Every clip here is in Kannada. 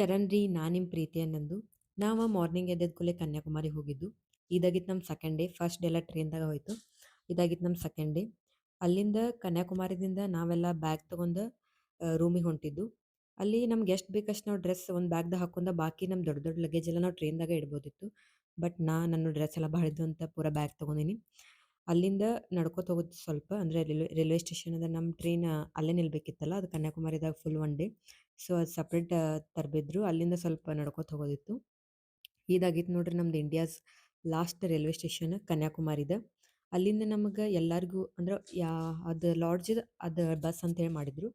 ಶರಣ್ ರೀ, ನಾನು ನಿಮ್ಮ ಪ್ರೀತಿ ಅನ್ನಂದು. ನಾವು ಮಾರ್ನಿಂಗ್ ಎದ್ದದ ಕೂಡಲೇ ಕನ್ಯಾಕುಮಾರಿ ಹೋಗಿದ್ದು. ಇದಾಗಿತ್ತು ನಮ್ಮ ಸೆಕೆಂಡ್ ಡೇ. ಫಸ್ಟ್ ಡೇ ಎಲ್ಲ ಟ್ರೈನ್ದಾಗ ಹೋಯ್ತು. ಇದಾಗಿತ್ತು ನಮ್ಮ ಸೆಕೆಂಡ್ ಡೇ. ಅಲ್ಲಿಂದ ಕನ್ಯಾಕುಮಾರಿದಿಂದ ನಾವೆಲ್ಲ ಬ್ಯಾಗ್ ತೊಗೊಂಡು ರೂಮಿಗೆ ಹೊಂಟಿದ್ದು. ಅಲ್ಲಿ ನಮ್ಗೆ ಎಷ್ಟು ಬೇಕಷ್ಟು ನಾವು ಡ್ರೆಸ್ ಒಂದು ಬ್ಯಾಗ್ದಾಗ ಹಾಕೊಂಡು ಬಾಕಿ ನಮ್ಮ ದೊಡ್ಡ ದೊಡ್ಡ ಲಗೇಜ್ ಎಲ್ಲ ನಾವು ಟ್ರೈನ್ದಾಗೆ ಇಡ್ಬೋದಿತ್ತು. ಬಟ್ ನನ್ನ ಡ್ರೆಸ್ ಎಲ್ಲ ಭಾಳ ಇದ್ವು ಅಂತ ಪೂರಾ ಬ್ಯಾಗ್ ತೊಗೊಂಡಿನಿ. ಅಲ್ಲಿಂದ ನಡ್ಕೋತ ಹೋಗೋದು ಸ್ವಲ್ಪ ಅಂದರೆ ರೈಲ್ವೆ ಸ್ಟೇಷನ್ ಅದ ನಮ್ಮ ಟ್ರೈನ್ ಅಲ್ಲೇ ನಿಲ್ಬೇಕಿತ್ತಲ್ಲ, ಅದು ಕನ್ಯಾಕುಮಾರಿದಾಗ ಫುಲ್ ಒನ್ ಡೇ. ಸೊ ಅದು ಸಪ್ರೇಟ್ ತರಬಿದ್ರು. ಅಲ್ಲಿಂದ ಸ್ವಲ್ಪ ನಡ್ಕೋತ ಹೋಗೋದಿತ್ತು. ಇದಾಗಿತ್ತು ನೋಡ್ರಿ ನಮ್ದು ಇಂಡಿಯಾಸ್ ಲಾಸ್ಟ್ ರೈಲ್ವೆ ಸ್ಟೇಷನ್ ಕನ್ಯಾಕುಮಾರಿದ. ಅಲ್ಲಿಂದ ನಮಗೆ ಎಲ್ಲರಿಗೂ ಅಂದ್ರೆ ಅದು ಲಾಡ್ಜ್ ಅದು ಬಸ್ ಅಂತೇಳಿ ಮಾಡಿದ್ರು.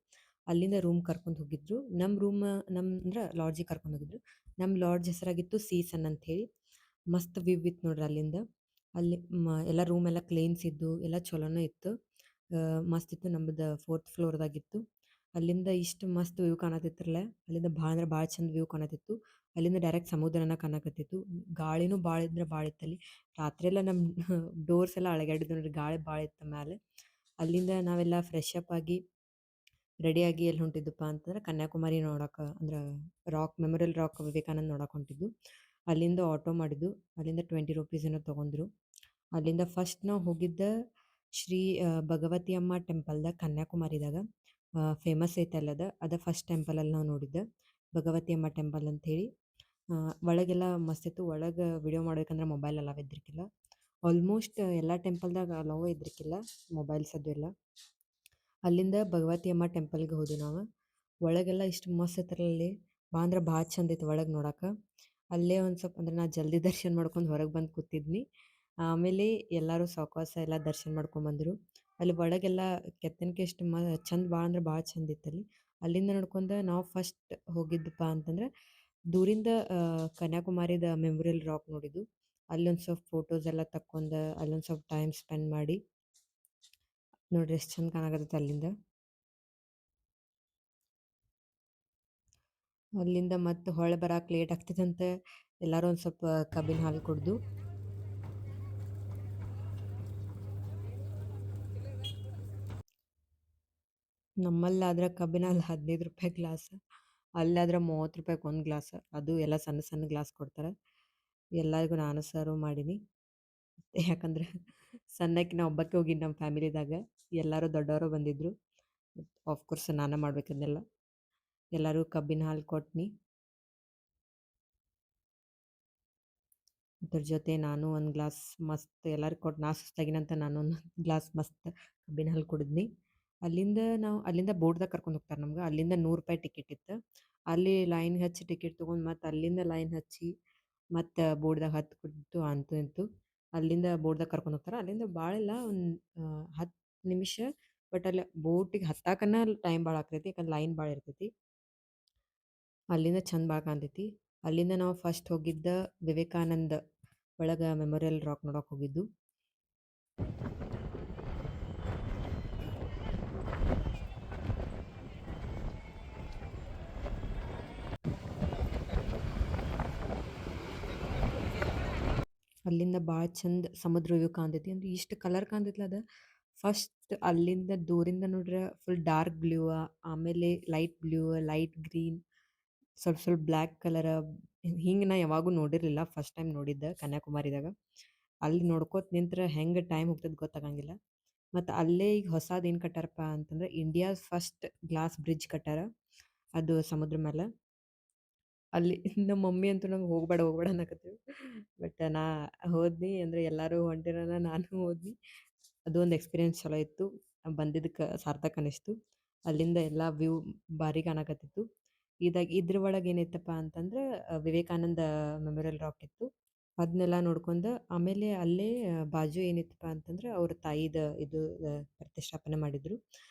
ಅಲ್ಲಿಂದ ರೂಮ್ ಕರ್ಕೊಂಡು ಹೋಗಿದ್ರು. ನಮ್ಮ ರೂಮ್ ಅಂದ್ರೆ ಲಾಡ್ಜಿಗೆ ಕರ್ಕೊಂಡು ಹೋಗಿದ್ರು. ನಮ್ಮ ಲಾಡ್ಜ್ ಹೆಸರಾಗಿತ್ತು ಸೀಸನ್ ಅಂತ ಹೇಳಿ. ಮಸ್ತ್ ವ್ಯೂ ಇತ್ತು ನೋಡ್ರಿ ಅಲ್ಲಿಂದ. ಅಲ್ಲಿ ಎಲ್ಲ ರೂಮ್ ಎಲ್ಲ ಕ್ಲೀನ್ಸ್ ಇದ್ದು ಎಲ್ಲ ಚಲೋನೇ ಇತ್ತು. ಮಸ್ತ್ ಇತ್ತು. ನಮ್ಮದು 4th ಫ್ಲೋರ್ದಾಗಿತ್ತು. ಅಲ್ಲಿಂದ ಇಷ್ಟು ಮಸ್ತ್ ವ್ಯೂ ಕಾಣತಿತ್ರಲ್ಲ, ಅಲ್ಲಿಂದ ಭಾಳ ಅಂದ್ರೆ ಭಾಳ ಚಂದ ವ್ಯೂ ಕಾಣತಿತ್ತು. ಅಲ್ಲಿಂದ ಡೈರೆಕ್ಟ್ ಸಮುದ್ರನ ಕಾಣಕತ್ತಿತ್ತು. ಗಾಳಿನೂ ಭಾಳ ಇದ್ರೆ ಭಾಳ ಇತ್ತಲ್ಲಿ. ರಾತ್ರಿ ಎಲ್ಲ ನಮ್ಮ ಡೋರ್ಸ್ ಎಲ್ಲ ಅಳಗ್ಯಾಡಿದ್ವು ನೋಡ್ರಿ, ಗಾಳಿ ಭಾಳ ಇತ್ತು ಮ್ಯಾಲೆ. ಅಲ್ಲಿಂದ ನಾವೆಲ್ಲ ಫ್ರೆಶ್ ಅಪ್ ಆಗಿ ರೆಡಿಯಾಗಿ ಎಲ್ಲಿ ಹೊಂಟಿದ್ದಪ್ಪ ಅಂತಂದ್ರೆ ಕನ್ಯಾಕುಮಾರಿ ನೋಡಕ್ಕೆ, ಅಂದ್ರೆ ಮೆಮೊರಿಯಲ್ ರಾಕ್ ವಿವೇಕಾನಂದ ನೋಡಕ್ಕೆ ಹೊಂಟಿದ್ದು. ಅಲ್ಲಿಂದ ಆಟೋ ಮಾಡಿದ್ದು. ಅಲ್ಲಿಂದ 20 ರೂಪೀಸ್ ಏನೋ ತೊಗೊಂಡ್ರು. ಅಲ್ಲಿಂದ ಫಸ್ಟ್ ನಾವು ಹೋಗಿದ್ದ ಶ್ರೀ ಭಗವತಿ ಅಮ್ಮ ಟೆಂಪಲ್ದಾಗ ಕನ್ಯಾಕುಮಾರಿದಾಗ. ಫೇಮಸ್ ಐತಲ್ಲ ಅದ ಫಸ್ಟ್ ಟೆಂಪಲಲ್ಲಿ ನಾವು ನೋಡಿದ್ದೆ, ಭಗವತಿ ಅಮ್ಮ ಟೆಂಪಲ್ ಅಂಥೇಳಿ. ಒಳಗೆಲ್ಲ ಮಸ್ತ್ ಇತ್ತು. ಒಳಗೆ ವಿಡಿಯೋ ಮಾಡ್ಬೇಕಂದ್ರೆ ಮೊಬೈಲ್ ಅಲಾವ್ ಇದ್ರಿಕಿಲ್ಲ. ಆಲ್ಮೋಸ್ಟ್ ಎಲ್ಲ ಟೆಂಪಲ್ದಾಗ ಅಲೋವ್ ಇದ್ರಿಕಿಲ್ಲ ಮೊಬೈಲ್ಸ್ ಅದು ಎಲ್ಲ. ಅಲ್ಲಿಂದ ಭಗವತಿ ಅಮ್ಮ ಟೆಂಪಲ್ಗೆ ಹೋದ್ವಿ ನಾವು. ಒಳಗೆಲ್ಲ ಇಷ್ಟು ಮಸ್ತ್ ಇತ್ತರಲ್ಲಿ, ಭಾಳ ಅಂದ್ರೆ ಭಾಳ ಚಂದ ಇತ್ತು ಒಳಗೆ ನೋಡಕ್ಕೆ. ಅಲ್ಲೇ ಒಂದು ಸ್ವಲ್ಪ ಅಂದ್ರೆ ನಾ ಜಲ್ದಿ ದರ್ಶನ ಮಾಡ್ಕೊಂಡು ಹೊರಗೆ ಬಂದು ಕೂತಿದ್ನಿ. ಆಮೇಲೆ ಎಲ್ಲರೂ ಸಾವಕಾಶ ಎಲ್ಲ ದರ್ಶನ ಮಾಡ್ಕೊಂಬಂದರು. ಅಲ್ಲಿ ಒಳಗೆಲ್ಲ ಕೆತ್ತನಿಕೆ ಎಷ್ಟು ಚಂದ, ಭಾಳ ಅಂದ್ರೆ ಭಾಳ ಚಂದ ಇತ್ತಲ್ಲಿ. ಅಲ್ಲಿಂದ ನೋಡ್ಕೊಂಡು ನಾವು ಫಸ್ಟ್ ಹೋಗಿದ್ದಪ್ಪ ಅಂತಂದ್ರೆ ದೂರಿಂದ ಕನ್ಯಾಕುಮಾರಿದ ಮೆಮೊರಿಯಲ್ ರಾಕ್ ನೋಡಿದ್ದು. ಅಲ್ಲೊಂದು ಸ್ವಲ್ಪ ಫೋಟೋಸ್ ಎಲ್ಲ ತಕ್ಕೊಂಡು ಅಲ್ಲೊಂದು ಸ್ವಲ್ಪ ಟೈಮ್ ಸ್ಪೆಂಡ್ ಮಾಡಿ ನೋಡ್ರಿ ಎಷ್ಟು ಚಂದ ಕಾಣಕತ್ತೈತೆ ಅಲ್ಲಿಂದ. ಅಲ್ಲಿಂದ ಮತ್ತೆ ಹೊಳೆ ಬರಕ್ಕೆ ಲೇಟ್ ಆಗ್ತದಂತೆ ಎಲ್ಲರೂ ಒಂದು ಸ್ವಲ್ಪ ಕಬ್ಬಿನ ಹಾಲು ಕುಡ್ದು. ನಮ್ಮಲ್ಲಾದ್ರೆ ಕಬ್ಬಿನ ಹಾಲು 15 ರೂಪಾಯಿ ಗ್ಲಾಸ್, ಅಲ್ಲಾದ್ರೆ 30 ರೂಪಾಯಿಗೆ ಒಂದು ಗ್ಲಾಸ್. ಅದು ಎಲ್ಲ ಸಣ್ಣ ಸಣ್ಣ ಗ್ಲಾಸ್ ಕೊಡ್ತಾರೆ. ಎಲ್ಲರಿಗೂ ನಾನು ಸರ್ವ್ ಮಾಡೀನಿ. ಯಾಕಂದ್ರೆ ಸಣ್ಣಕ್ಕೆ ನಾ ಒಬ್ಬಕ್ಕೆ ಹೋಗಿದ್ದು ನಮ್ಮ ಫ್ಯಾಮಿಲಿದಾಗ. ಎಲ್ಲರೂ ದೊಡ್ಡವರು ಬಂದಿದ್ದರು. ಆಫ್ಕೋರ್ಸ್ ನಾನೇ ಮಾಡ್ಬೇಕಂದೆಲ್ಲ. ಎಲ್ಲರೂ ಕಬ್ಬಿನ ಹಾಲು ಕೊಟ್ನಿ. ಅದ್ರ ಜೊತೆ ನಾನು ಒಂದು ಗ್ಲಾಸ್ ಮಸ್ತ್ ಎಲ್ಲರಿಗೂ ಕೊಟ್ಟು ನಾ ಸುಸ್ತಾಗಿನಂತ ನಾನು ಒಂದು ಗ್ಲಾಸ್ ಮಸ್ತ್ ಕಬ್ಬಿನ ಹಾಲು ಕುಡಿದ್ನಿ. ಅಲ್ಲಿಂದ ಬೋರ್ಡ್ದಾಗ ಕರ್ಕೊಂಡು ಹೋಗ್ತಾರೆ ನಮ್ಗೆ. ಅಲ್ಲಿಂದ 100 ರೂಪಾಯಿ ಟಿಕೆಟ್ ಇತ್ತು. ಅಲ್ಲಿ ಲೈನ್ ಹಚ್ಚಿ ಟಿಕೆಟ್ ತೊಗೊಂಡು ಮತ್ತೆ ಅಲ್ಲಿಂದ ಲೈನ್ ಹಚ್ಚಿ ಮತ್ತು ಬೋರ್ಡ್ದಾಗ ಹತ್ತು ಕುಂತು ಅಂತೂ ಇಂತು ಅಲ್ಲಿಂದ ಬೋರ್ಡ್ದಾಗ ಕರ್ಕೊಂಡು ಹೋಗ್ತಾರೆ. ಅಲ್ಲಿಂದ ಭಾಳ ಇಲ್ಲ, ಒಂದು 10 ನಿಮಿಷ. ಬಟ್ ಅಲ್ಲಿ ಬೋಟಿಗೆ ಹತ್ತಾಕನ ಟೈಮ್ ಭಾಳ ಆಗ್ತೈತಿ, ಯಾಕಂದ್ರೆ ಲೈನ್ ಭಾಳ ಇರ್ತೈತಿ. ಅಲ್ಲಿಂದ ಚಂದ ಭಾಳ ಕಾಣ್ತೈತಿ. ಅಲ್ಲಿಂದ ನಾವು ಫಸ್ಟ್ ಹೋಗಿದ್ದ ವಿವೇಕಾನಂದ ಒಳಗೆ ಮೆಮೊರಿಯಲ್ ರಾಕ್ ನೋಡಕ್ಕೆ ಹೋಗಿದ್ದು. ಅಲ್ಲಿಂದ ಭಾಳ ಚಂದ ಸಮುದ್ರ ವ್ಯೂ ಕಾಣ್ತೈತಿ. ಅಂದ್ರೆ ಇಷ್ಟು ಕಲರ್ ಕಾಣ್ತೈತಿಲ್ಲ ಅದು. ಫಸ್ಟ್ ಅಲ್ಲಿಂದ ದೂರಿಂದ ನೋಡ್ರೆ ಫುಲ್ ಡಾರ್ಕ್ ಬ್ಲೂ, ಆಮೇಲೆ ಲೈಟ್ ಬ್ಲೂ, ಲೈಟ್ ಗ್ರೀನ್, ಸ್ವಲ್ಪ ಸ್ವಲ್ಪ ಬ್ಲ್ಯಾಕ್ ಕಲರ. ಹಿಂಗೆ ನಾ ಯಾವಾಗೂ ನೋಡಿರಲಿಲ್ಲ, ಫಸ್ಟ್ ಟೈಮ್ ನೋಡಿದ್ದೆ ಕನ್ಯಾಕುಮಾರಿದಾಗ. ಅಲ್ಲಿ ನೋಡ್ಕೋತ ನಿಂತ್ರೆ ಹೆಂಗೆ ಟೈಮ್ ಹೋಗ್ತದೆ ಗೊತ್ತಾಗಂಗಿಲ್ಲ. ಮತ್ತು ಅಲ್ಲೇ ಈಗ ಹೊಸದು ಏನು ಕಟ್ಟಾರಪ್ಪ ಅಂತಂದ್ರೆ ಇಂಡಿಯಾಸ್ ಫಸ್ಟ್ ಗ್ಲಾಸ್ ಬ್ರಿಡ್ಜ್ ಕಟ್ಟಾರ, ಅದು ಸಮುದ್ರ ಮೇಲೆ. ಅಲ್ಲಿ ನಮ್ಮ ಮಮ್ಮಿ ಅಂತೂ ನಂಗೆ ಹೋಗ್ಬೇಡ ಹೋಗ್ಬೇಡ ಅನ್ನಕತ್ತಿದ್ರು. ಬಟ್ ನಾ ಹೋದ್ನಿ, ಅಂದರೆ ಎಲ್ಲರೂ ಹೊಂಟಿರನ ನಾನು ಹೋದ್ನಿ. ಅದು ಒಂದು ಎಕ್ಸ್ಪೀರಿಯನ್ಸ್ ಚಲೋ ಇತ್ತು. ಬಂದಿದ್ದಕ್ಕೆ ಸಾರ್ಥಕ ಅನ್ನಿಸ್ತು. ಅಲ್ಲಿಂದ ಎಲ್ಲ ವ್ಯೂ ಭಾರಿ ಕಾಣಕತ್ತಿತ್ತು. ಇದ್ರ ಒಳಗೆ ಏನೈತಪ್ಪ ಅಂತಂದ್ರೆ ವಿವೇಕಾನಂದ ಮೆಮೊರಿಯಲ್ ರಾಕ್ ಇತ್ತು. ಅದನ್ನೆಲ್ಲ ನೋಡ್ಕೊಂಡು ಆಮೇಲೆ ಅಲ್ಲೇ ಬಾಜು ಏನಿತ್ತಪ್ಪ ಅಂತಂದ್ರೆ ಅವ್ರ ತಾಯಿದ ಇದು ಪ್ರತಿಷ್ಠಾಪನೆ ಮಾಡಿದ್ರು.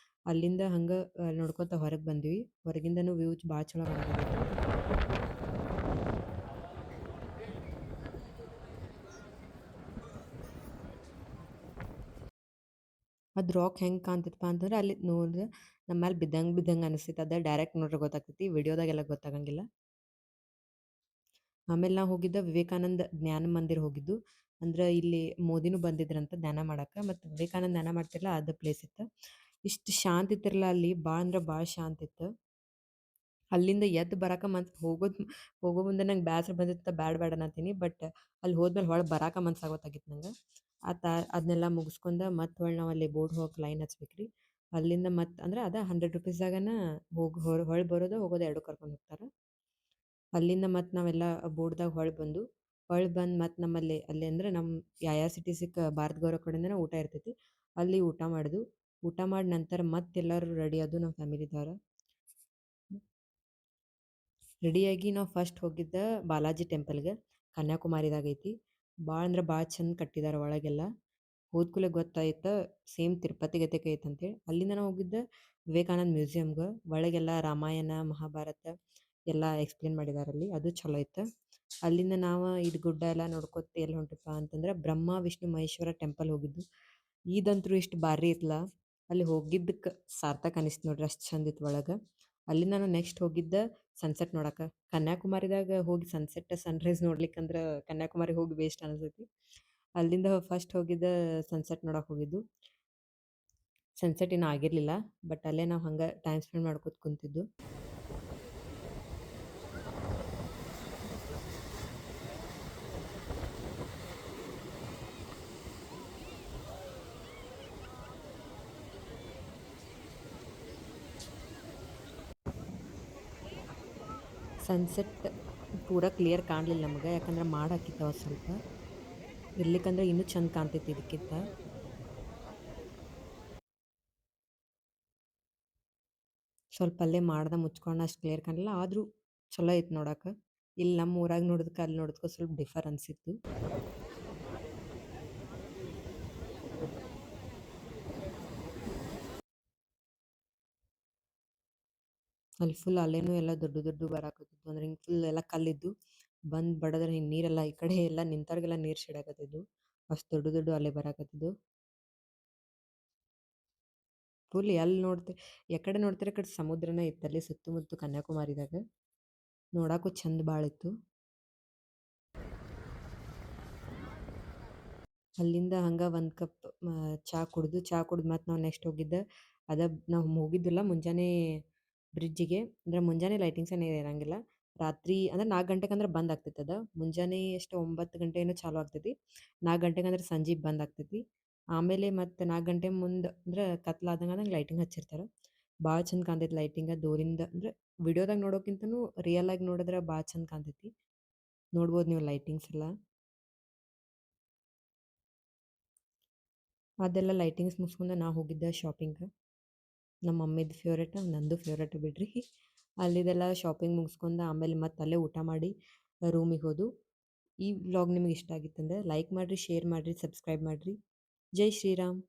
ಅಲ್ಲಿಂದ ಹಂಗೆ ನೋಡ್ಕೊತ ಹೊರಗೆ ಬಂದ್ವಿ. ಹೊರಗಿಂದನೂ ವ್ಯೂ ಭಾಳ ಚಲೋ ಕಾಣಕತ್ತಿತ್ತು. ಅದು ರಾಕ್ ಹೆಂಗೆ ಕಾಣ್ತಿತ್ತಪ್ಪ ಅಂತಂದ್ರೆ ಅಲ್ಲಿ ನೋಡಿದ್ರೆ ನಮ್ಮ ಮೇಲೆ ಬಿದ್ದಂಗೆ ಬಿದ್ದಂಗೆ ಅನಿಸ್ತೈತೆ. ಅದು ಡೈರೆಕ್ಟ್ ನೋಡ್ರೆ ಗೊತ್ತಾಗ್ತೈತಿ, ವಿಡಿಯೋದಾಗೆಲ್ಲ ಗೊತ್ತಾಗಂಗಿಲ್ಲ. ಆಮೇಲೆ ನಾವು ಹೋಗಿದ್ದ ವಿವೇಕಾನಂದ ಜ್ಞಾನ ಮಂದಿರ ಹೋಗಿದ್ದು. ಅಂದ್ರೆ ಇಲ್ಲಿ ಮೋದಿನೂ ಬಂದಿದ್ರಂತ ಧ್ಯಾನ ಮಾಡಕ್ಕೆ. ಮತ್ತು ವಿವೇಕಾನಂದ ಧ್ಯಾನ ಮಾಡ್ತಿರಲ್ಲ ಅದು ಪ್ಲೇಸ್ ಇತ್ತು. ಇಷ್ಟು ಶಾಂತಿ ಇತ್ತಿರಲ್ಲ ಅಲ್ಲಿ, ಭಾಳ ಅಂದ್ರೆ ಭಾಳ ಶಾಂತಿ ಇತ್ತು. ಅಲ್ಲಿಂದ ಎದ್ದು ಬರಾಕ ಹೋಗೋ ಮುಂದೆ ನಂಗೆ ಬ್ಯಾಸರ ಬಂದಿತ್ತು ಬ್ಯಾಡ ಬ್ಯಾಡ ಅನ್ನತ್ತೀನಿ. ಬಟ್ ಅಲ್ಲಿ ಹೋದ್ಮೇಲೆ ಹೊಳ್ಳಿ ಬರಾಕ ಮನ್ಸಾಗೋತ್ತಾಗಿತ್ತು ನಂಗೆ. ಆತ ಅದನ್ನೆಲ್ಲ ಮುಗಿಸ್ಕೊಂಡ ಮತ್ತೆ ಹೊಳ್ಳಿ ನಾವು ಅಲ್ಲಿ ಬೋಟ್ ಹೋಗಕ್ಕೆ ಲೈನ್ ಹಚ್ಬೇಕ್ರಿ. ಅಲ್ಲಿಂದ ಮತ್ತೆ ಅಂದ್ರೆ ಅದ ₹100 ಹೊಳ್ಳಿ ಬರೋದು ಹೋಗೋದು 2 ಕರ್ಕೊಂಡು ಹೋಗ್ತಾರೆ. ಅಲ್ಲಿಂದ ಮತ್ತೆ ನಾವೆಲ್ಲ ಬೋಟ್‌ದಾಗ ಹೊಳ್ಳಿ ಬಂದು ಮತ್ತೆ ನಮ್ಮಲ್ಲಿ ಅಲ್ಲಿ ಅಂದ್ರೆ ನಮ್ಮ IRCTCಗೆ ಭಾರತ್ ಗೌರವ ಕಡೆಯಿಂದನೇ ಊಟ ಇರ್ತೈತಿ. ಅಲ್ಲಿ ಊಟ ಮಾಡಿದ್ವು. ಊಟ ಮಾಡಿ ನಂತರ ಮತ್ತೆಲ್ಲರೂ ರೆಡಿ ಆದ್ವು ನಮ್ಮ ಫ್ಯಾಮಿಲಿದವ್ರು. ರೆಡಿಯಾಗಿ ನಾವು ಫಸ್ಟ್ ಹೋಗಿದ್ದ ಬಾಲಾಜಿ ಟೆಂಪಲ್‌ಗೆ. ಕನ್ಯಾಕುಮಾರಿದಾಗ ಐತಿ. ಭಾಳ ಅಂದ್ರೆ ಭಾಳ ಚಂದ ಕಟ್ಟಿದಾರೆ ಒಳಗೆಲ್ಲ. ಹೋದ್ಕೂಡ್ಲೆ ಗೊತ್ತಾಯ್ತು ಸೇಮ್ ತಿರುಪತಿ ಗತೆಕೆ ಐತಂತೇಳಿ. ಅಲ್ಲಿಂದ ನಾವು ಹೋಗಿದ್ದ ವಿವೇಕಾನಂದ ಮ್ಯೂಸಿಯಮ್‌ಗೆ. ಒಳಗೆಲ್ಲ ರಾಮಾಯಣ, ಮಹಾಭಾರತ ಎಲ್ಲ ಎಕ್ಸ್‌ಪ್ಲೇನ್ ಮಾಡಿದಾರಲ್ಲಿ. ಅದು ಚಲೋ ಇತ್ತು. ಅಲ್ಲಿಂದ ನಾವು ಗುಡ್ಡ ಎಲ್ಲ ನೋಡ್ಕೊತ ಎಲ್ಲಿ ಹೊಂಟ್ವಪ್ಪ ಅಂತಂದ್ರೆ ಬ್ರಹ್ಮ, ವಿಷ್ಣು, ಮಹೇಶ್ವರ ಟೆಂಪಲ್ ಹೋಗಿದ್ವು. ಇದಂತೂ ಇಷ್ಟು ಭಾರಿ ಇತ್ತಲ್ಲ, ಅಲ್ಲಿ ಹೋಗಿದ್ದಕ್ಕೆ ಸಾರ್ಥಕ ಅನಿಸ್ತು ನೋಡ್ರಿ, ಅಷ್ಟು ಚಂದ ಇತ್ತು ಒಳಗೆ. ಅಲ್ಲಿಂದ ನಾನು ನೆಕ್ಸ್ಟ್ ಹೋಗಿದ್ದ ಸನ್ಸೆಟ್ ನೋಡಕ್ಕೆ. ಕನ್ಯಾಕುಮಾರಿದಾಗ ಹೋಗಿ ಸನ್ಸೆಟ್ ಸನ್ರೈಸ್ ನೋಡ್ಲಿಕ್ಕಂದ್ರೆ ಕನ್ಯಾಕುಮಾರಿ ಹೋಗಿ ವೇಸ್ಟ್ ಅನಿಸ್ತೈತಿ. ಅಲ್ಲಿಂದ ಫಸ್ಟ್ ಹೋಗಿದ್ದ ಸನ್ಸೆಟ್ ನೋಡಕ್ಕೆ ಹೋಗಿದ್ದು. ಸನ್ಸೆಟ್ ಇನ್ನೂ ಆಗಿರಲಿಲ್ಲ, ಬಟ್ ಅಲ್ಲೇ ನಾವು ಹಂಗೆ ಟೈಮ್ ಸ್ಪೆಂಡ್ ಮಾಡ್ಕೊತ ಕುಂತಿದ್ದು. ಸನ್ಸೆಟ್ ಪೂರಾ ಕ್ಲಿಯರ್ ಕಾಣಲಿಲ್ಲ ನಮಗೆ, ಯಾಕಂದ್ರೆ ಹಾಕಿತ್ತವ ಸ್ವಲ್ಪ. ಇರ್ಲಿಕ್ಕಂದ್ರೆ ಇನ್ನೂ ಚಂದ ಕಾಣ್ತೈತಿ ಇದಕ್ಕಿಂತ. ಸ್ವಲ್ಪ ಅಲ್ಲೇ ಮುಚ್ಕೊಂಡು ಅಷ್ಟು ಕ್ಲಿಯರ್ ಕಾಣಲಿಲ್ಲ, ಆದರೂ ಚಲೋ ಐತೆ ನೋಡಕ್ಕೆ. ಇಲ್ಲಿ ನಮ್ಮ ಊರಾಗ ನೋಡಿದ್ಕೆ ಅಲ್ಲಿ ನೋಡಿದ್ಕೊ ಸ್ವಲ್ಪ ಡಿಫರೆನ್ಸ್ ಇತ್ತು. ಅಲ್ಲಿ ಫುಲ್ ಅಲ್ಲೇನೂ ಎಲ್ಲ ದೊಡ್ಡ ದೊಡ್ಡ ಬರಾಕತ್ತಿದ್ವು. ಅಂದ್ರೆ ಹಿಂಗೆ ಫುಲ್ ಎಲ್ಲ ಕಲ್ಲಿದ್ದು ಬಂದು ಬಡದ್ರೆ ಹಿಂಗೆ ನೀರೆಲ್ಲ ಈ ಕಡೆ ಎಲ್ಲ ನಿಂತವ್ರಿಗೆಲ್ಲ ನೀರು ಸಿಡಾಕತ್ತಿದ್ವು. ಅಷ್ಟು ದೊಡ್ಡ ದೊಡ್ಡ ಅಲೆ ಬರಾಕತ್ತಿದ್ವು. ಫುಲ್ ಎಲ್ಲಿ ಎಕಡೆ ನೋಡ್ತೀರ ಕಡೆ ಸಮುದ್ರನೇ ಇತ್ತಲ್ಲಿ ಸುತ್ತಮುತ್ತ ಕನ್ಯಾಕುಮಾರಿದಾಗ. ನೋಡಕ್ಕೂ ಚಂದ ಭಾಳ ಇತ್ತು. ಅಲ್ಲಿಂದ ಹಂಗೆ ಒಂದು ಕಪ್ ಚಹಾ ಕುಡ್ದು ಮತ್ತೆ ನಾವು ನೆಕ್ಸ್ಟ್ ಹೋಗಿದ್ದ ನಾವು ಹೋಗಿದ್ದಿಲ್ಲ ಮುಂಜಾನೆ ಬ್ರಿಡ್ಜಿಗೆ. ಅಂದ್ರೆ ಮುಂಜಾನೆ ಲೈಟಿಂಗ್ಸ್ ಏನೇ ಇರಂಗಿಲ್ಲ. ರಾತ್ರಿ ಅಂದ್ರೆ 4 ಗಂಟೆಗೆ ಅಂದ್ರೆ ಬಂದ್ ಆಗ್ತೈತೆ ಅದು. ಮುಂಜಾನೆ ಎಷ್ಟು 9 ಗಂಟೆ ಏನೋ ಚಾಲು ಆಗ್ತೈತಿ. 4 ಗಂಟೆಗೆ ಅಂದ್ರೆ ಸಂಜೆ ಬಂದ್ ಆಗ್ತೈತಿ. ಆಮೇಲೆ ಮತ್ತೆ 4 ಗಂಟೆ ಮುಂದೆ ಅಂದ್ರೆ ಕತ್ಲಾದಂಗೆ ಲೈಟಿಂಗ್ ಹಚ್ಚಿರ್ತಾರೆ. ಭಾಳ ಚಂದ ಕಾಣ್ತೈತಿ ಲೈಟಿಂಗ್ ದೂರಿಂದ. ಅಂದ್ರೆ ವಿಡಿಯೋದಾಗ ನೋಡೋಕ್ಕಿಂತನೂ ರಿಯಲ್ ಆಗಿ ನೋಡಿದ್ರೆ ಭಾಳ ಚಂದ ಕಾಣ್ತೈತಿ. ನೋಡ್ಬೋದು ನೀವು ಲೈಟಿಂಗ್ಸ್ ಎಲ್ಲ. ಅದೆಲ್ಲ ಲೈಟಿಂಗ್ಸ್ ಮುಗಿಸ್ಕೊಂಡು ನಾವು ಹೋಗಿದ್ದೆ ಶಾಪಿಂಗ್ಗೆ. ನಮ್ಮ ಮಮ್ಮಿದು ಫೇವ್ರೇಟ್, ನಂದು ಫೇವ್ರೇಟ್ ಬಿಡ್ರಿ. ಅಲ್ಲಿದೆಲ್ಲ ಶಾಪಿಂಗ್ ಮುಗಿಸ್ಕೊಂಡು ಆಮೇಲೆ ಮತ್ತೆ ಅಲ್ಲೇ ಊಟ ಮಾಡಿ ರೂಮಿಗೆ ಹೋದು. ಈ ವ್ಲಾಗ್ ನಿಮಗೆ ಇಷ್ಟ ಆಗಿತ್ತಂದ್ರೆ ಲೈಕ್ ಮಾಡಿರಿ, ಶೇರ್ ಮಾಡಿರಿ, ಸಬ್ಸ್ಕ್ರೈಬ್ ಮಾಡಿರಿ. ಜೈ ಶ್ರೀರಾಮ್.